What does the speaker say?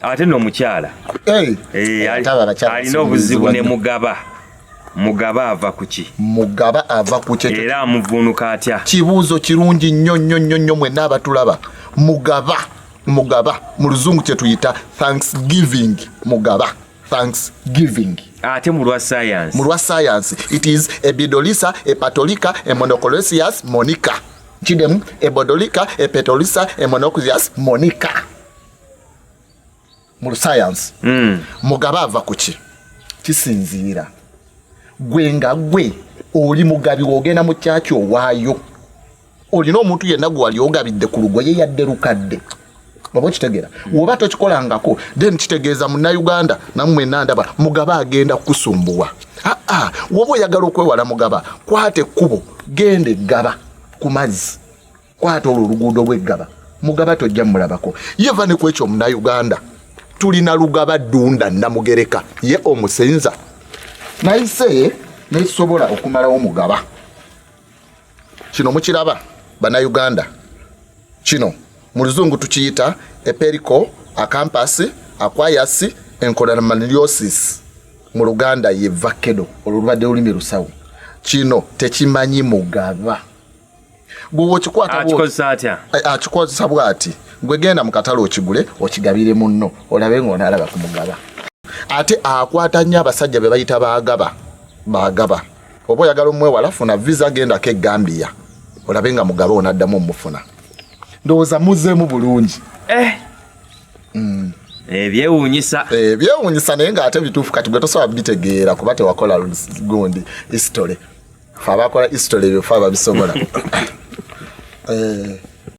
ate no mukyala alina obuzibu ne mugaba ava kuki era amuvunuka atya kibuuzo kirungi nnyo mwenna abatulaba mugaba mu luzungu kye tuyita thanksgiving thanksgiving ate mu lwa science it is ebidolisa epatolika emonoclosius monica kidemu ebodolika epetolisa emonoclosius monica mu science mugaba ava kuki kisinziira gwe oli mugabi wogenda mu kyaki owaayo olina omuntu yenna gwe wali ogabidde ku lugoye yadde lukadde baba kitegera woba tokikolangako then kitegeeza munnayuganda nammwe nandaba mugaba agenda kusumbuwa woba oyagala okwewala mugaba kwate ekkubo gende gaba ku mazzi kwate olwo oluguudo lw'eggaba mugaba tojja mulabako yeva ne kwekyo munnayuganda tulina lugaba ddunda namugereka ye omusenza naise nesobola okumalawo mugaba kino mukiraba bannayuganda kino mu luzungu tukiyita eperico acampus aquarius encoramaniosis mu luganda ye vakedo olubadde olulimi lusawo kino tekimanyi mugaba gwe akikozesa bwati gwe genda mu katale okigule okigabire munno olabe ng'onaalaba ku mugaba ate akwata nnyo abasajja be bayita baagaba oba oyagala omwewala funa visa gendako eGambia olabe nga mugaba onaddamu omufuna ndowooza muzeemu bulungi ebyewuunyisa naye ng'ate bituufu kati gwe tosobola bitegeera kuba tewakola gundi history fe abakola history ebyo fe ababisobola